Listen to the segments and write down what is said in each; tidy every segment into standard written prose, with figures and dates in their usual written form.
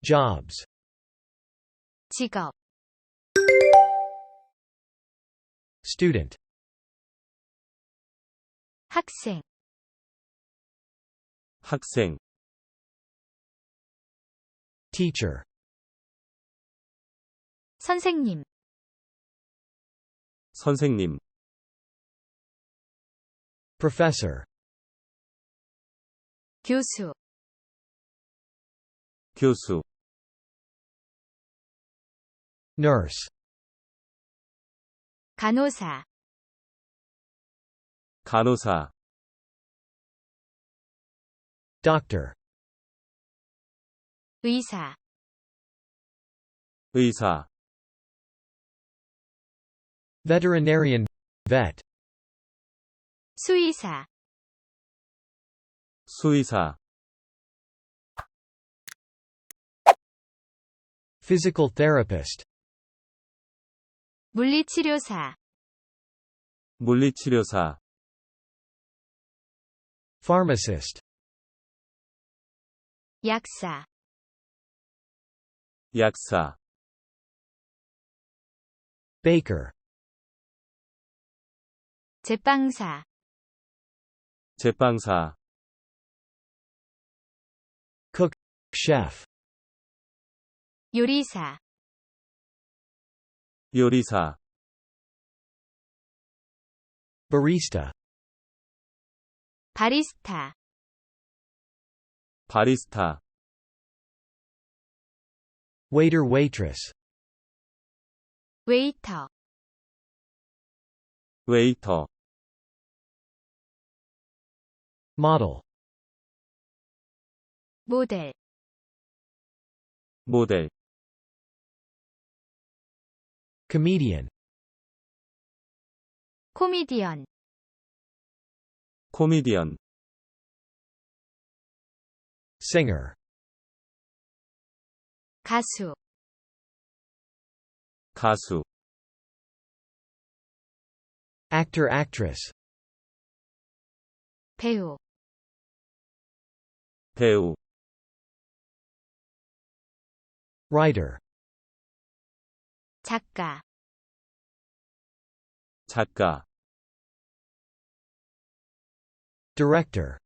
Jobs. 직업, Student. 학생, 학생, Teacher. 선생님, 선생님, Professor. 교수, 교수, Nurse. 간호사, 간호사, Doctor. 의사, 의사, Veterinarian. Vet. 수의사, 수의사, Physical therapist. 물리치료사, 물리치료사, Pharmacist. 약사, 약사, Baker. 제빵사, 제빵사, Cook. Chef. 요리사, 요리사, Barista. 바리스타, 바리스타, Waiter. Waitress. 웨이터, 웨이터, Model. 모델, 모델, Comedian. 코미디언, 코미디언, Singer. 가수, 가수, Actor. Actress. 배우, 배우, Writer. 작가, 작가, Director.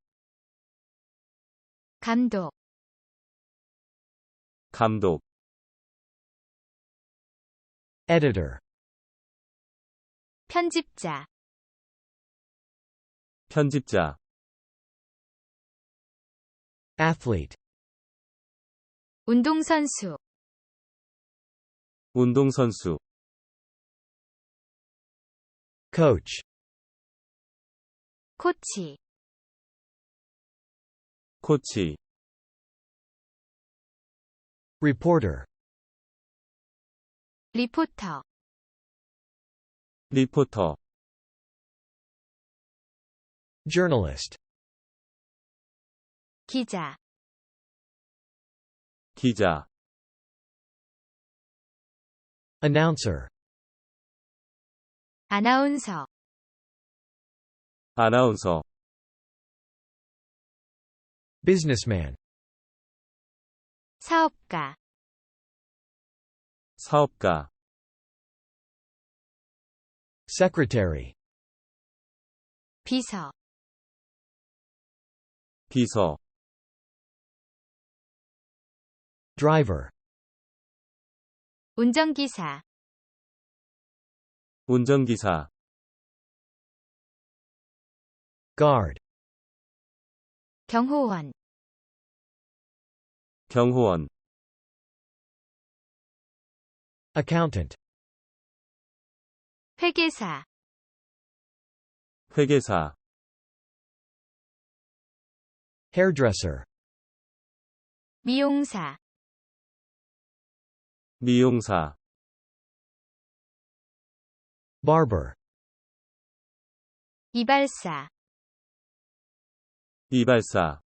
감독, 감독, Editor. 편집자, 편집자, Athlete. 운동선수, 운동선수, Coach. 코치, 코치, Reporter. 리포터, 리포터, Journalist. 기자, 기자, Announcer. 아나운서, 아나운서, Businessman. 사업가, 사업가, Secretary. 비서, 비서, Driver. 운전기사, 운전기사, Guard. 경호원, 경호원, Accountant. 회계사, 회계사, Hairdresser. 미용사, 미용사, Barber. 이발사, 이발사,